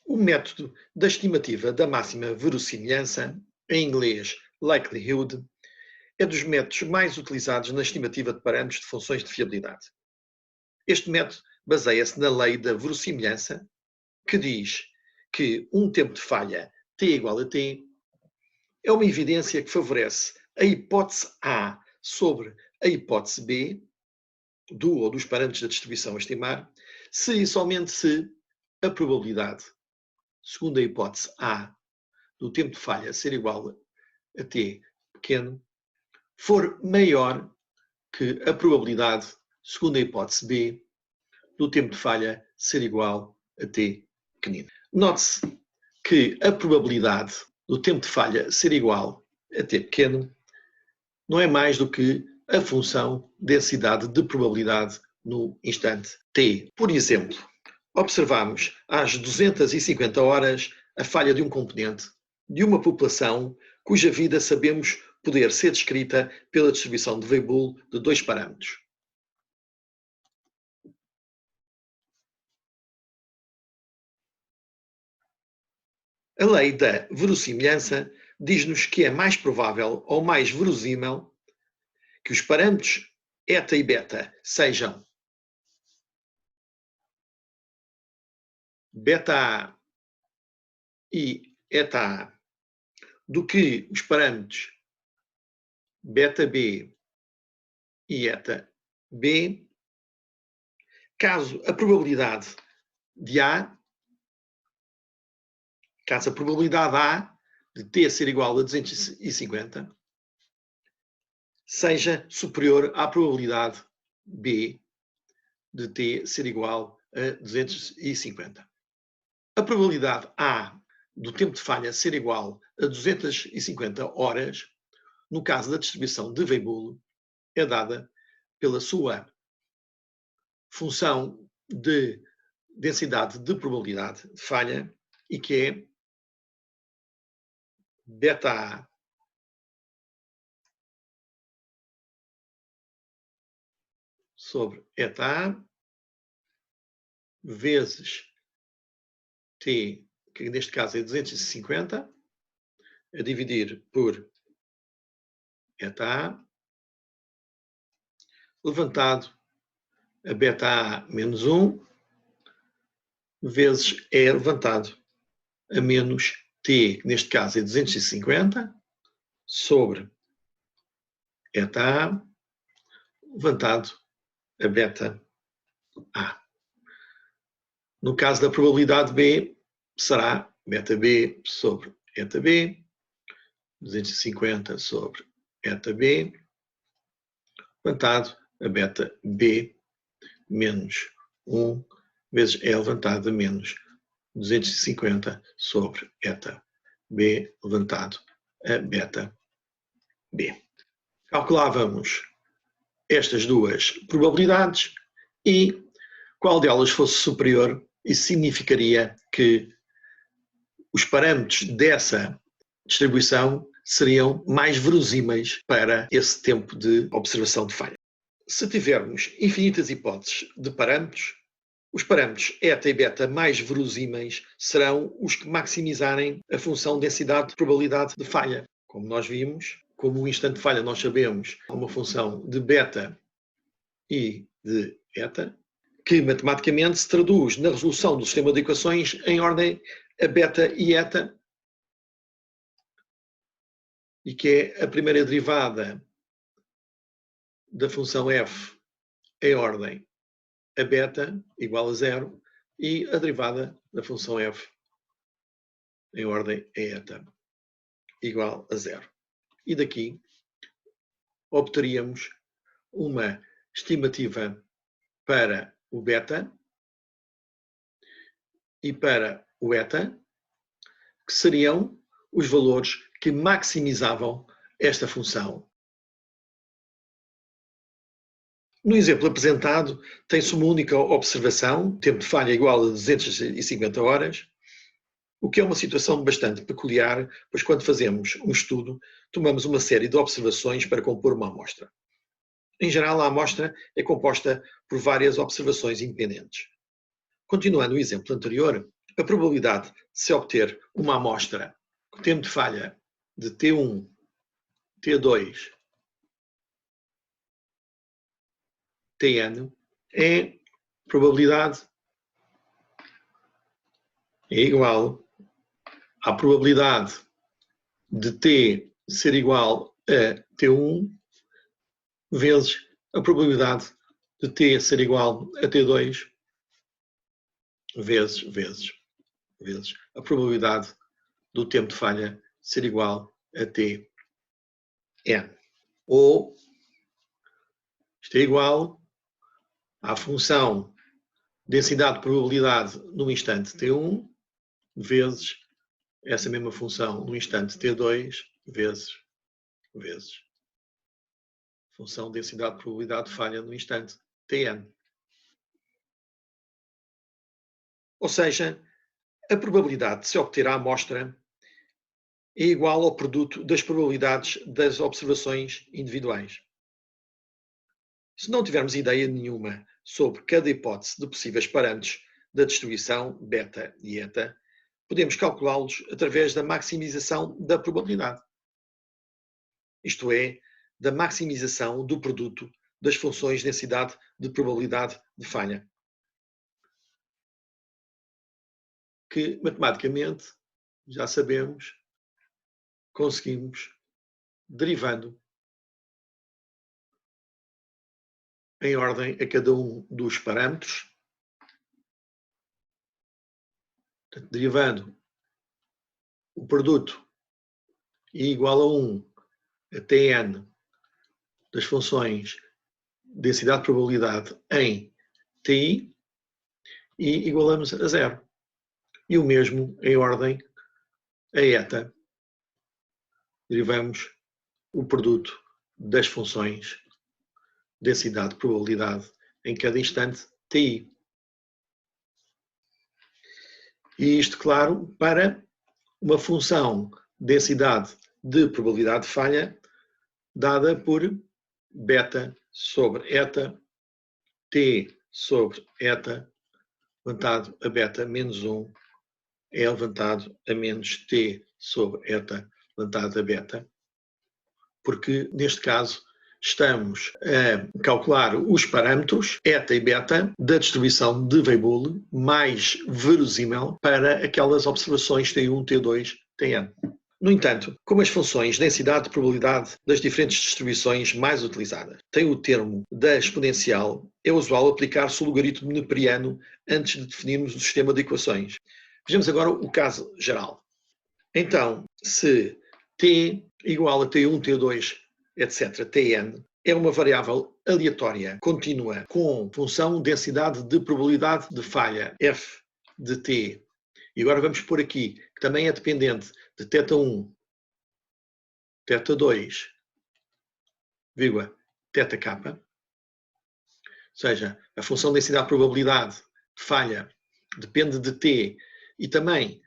O método da estimativa da máxima verossimilhança, em inglês likelihood, é dos métodos mais utilizados na estimativa de parâmetros de funções de fiabilidade. Este método baseia-se na lei da verossimilhança, que diz que um tempo de falha t igual a t é uma evidência que favorece a hipótese A sobre a hipótese B, do ou dos parâmetros da distribuição a estimar, se e somente se a probabilidade, segundo a hipótese A, do tempo de falha ser igual a t pequeno, for maior que a probabilidade, segundo a hipótese B, do tempo de falha ser igual a t pequenino. Note-se que a probabilidade do tempo de falha ser igual a t pequeno não é mais do que a função densidade de probabilidade no instante t. Por exemplo, observamos às 250 horas a falha de um componente de uma população cuja vida sabemos poder ser descrita pela distribuição de Weibull de dois parâmetros. A lei da verossimilhança diz-nos que é mais provável ou mais verosímil que os parâmetros eta e beta sejam beta A e eta A do que os parâmetros beta B e eta B, caso a probabilidade de A, caso a probabilidade A de t ser igual a 250 seja superior à probabilidade B de t ser igual a 250. A probabilidade A do tempo de falha ser igual a 250 horas, no caso da distribuição de Weibull, é dada pela sua função de densidade de probabilidade de falha, e que é beta A sobre eta A vezes t, que neste caso é 250, a dividir por eta A, levantado a beta A menos 1, vezes E levantado a menos t, que neste caso é 250, sobre eta A, levantado a beta A. No caso da probabilidade B, será beta B sobre eta B, 250 sobre eta B, levantado a beta B menos 1, vezes E levantado a menos 250 sobre eta B levantado a beta B. Calculávamos estas duas probabilidades e qual delas fosse superior, isso significaria que os parâmetros dessa distribuição seriam mais verosímeis para esse tempo de observação de falha. Se tivermos infinitas hipóteses de parâmetros, os parâmetros eta e beta mais verosímeis serão os que maximizarem a função densidade de probabilidade de falha. Como nós vimos, como o instante de falha nós sabemos há uma função de beta e de eta, que matematicamente se traduz na resolução do sistema de equações em ordem a beta e eta, e que é a primeira derivada da função f em ordem a beta igual a 0 e a derivada da função f em ordem a eta igual a 0. E daqui obteríamos uma estimativa para o beta e para o eta, que seriam os valores que maximizavam esta função. No exemplo apresentado, tem-se uma única observação, tempo de falha igual a 250 horas, o que é uma situação bastante peculiar, pois quando fazemos um estudo, tomamos uma série de observações para compor uma amostra. Em geral, a amostra é composta por várias observações independentes. Continuando o exemplo anterior, a probabilidade de se obter uma amostra com tempo de falha de T1, T2, Tn é probabilidade é igual à probabilidade de T ser igual a T1 vezes a probabilidade de T ser igual a T2 vezes a probabilidade do tempo de falha ser igual a Tn. Ou isto é igual à função densidade de probabilidade no instante T1 vezes essa mesma função no instante T2 vezes função densidade de probabilidade de falha no instante Tn. Ou seja, a probabilidade de se obter a amostra é igual ao produto das probabilidades das observações individuais. Se não tivermos ideia nenhuma sobre cada hipótese de possíveis parâmetros da distribuição beta e eta, podemos calculá-los através da maximização da probabilidade. Isto é, da maximização do produto das funções de densidade de probabilidade de falha. Que, matematicamente, já sabemos, conseguimos derivando em ordem a cada um dos parâmetros, portanto, derivando o produto I igual a 1 a Tn das funções densidade de probabilidade em Ti e igualamos a 0. E o mesmo em ordem a eta. Derivamos o produto das funções densidade de probabilidade em cada instante Ti. E isto, claro, para uma função densidade de probabilidade de falha dada por beta sobre eta, t sobre eta, levantado a beta menos 1, é levantado a menos t sobre eta, levantado a beta, porque neste caso estamos a calcular os parâmetros eta e beta da distribuição de Weibull mais verosímil para aquelas observações T1, T2, Tn. No entanto, como as funções densidade de probabilidade das diferentes distribuições mais utilizadas têm o termo da exponencial, é usual aplicar-se o logaritmo neperiano antes de definirmos o sistema de equações. Vejamos agora o caso geral. Então, se t igual a t1, t2, etc., tn, é uma variável aleatória contínua com função densidade de probabilidade de falha f de t. E agora vamos pôr aqui que também é dependente de θ1, θ2, θk, ou seja, a função densidade de probabilidade de falha depende de t e também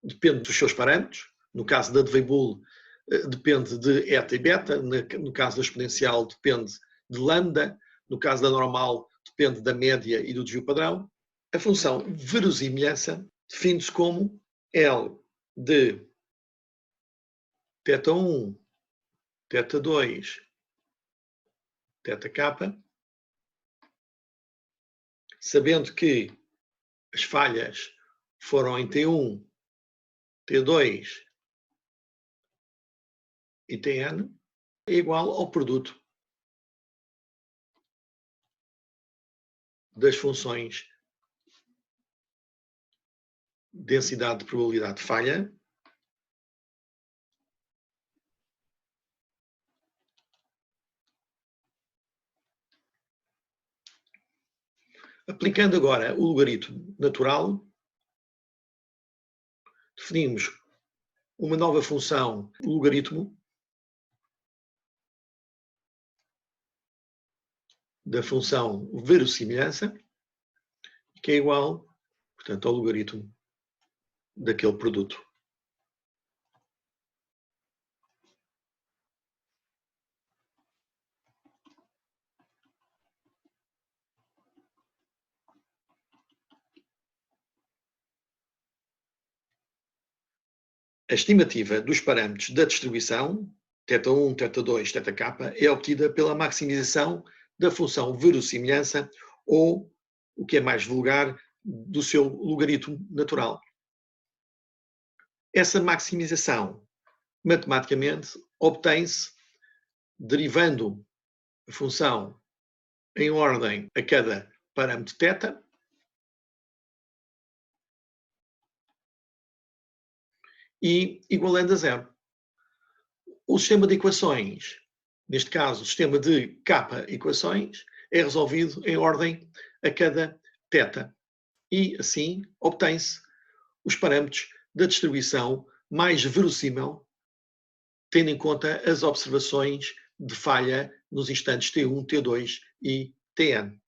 depende dos seus parâmetros. No caso da de Weibull, depende de eta e beta, no caso da exponencial depende de lambda, no caso da normal depende da média e do desvio padrão. A função verosimilhança define-se como L de θ1, θ2, θk, sabendo que as falhas foram em T1, T2 e Tn, é igual ao produto das funções densidade de probabilidade de falha aplicando agora o logaritmo natural, definimos uma nova função, o logaritmo da função verossimilhança, que é igual, portanto, ao logaritmo daquele produto. A estimativa dos parâmetros da distribuição, θ1, θ2, θk, é obtida pela maximização da função verossimilhança ou, o que é mais vulgar, do seu logaritmo natural. Essa maximização, matematicamente, obtém-se derivando a função em ordem a cada parâmetro θ e igualando a zero. O sistema de equações, neste caso o sistema de K equações, é resolvido em ordem a cada θ e assim obtém-se os parâmetros da distribuição mais verossímil, tendo em conta as observações de falha nos instantes T1, T2 e Tn.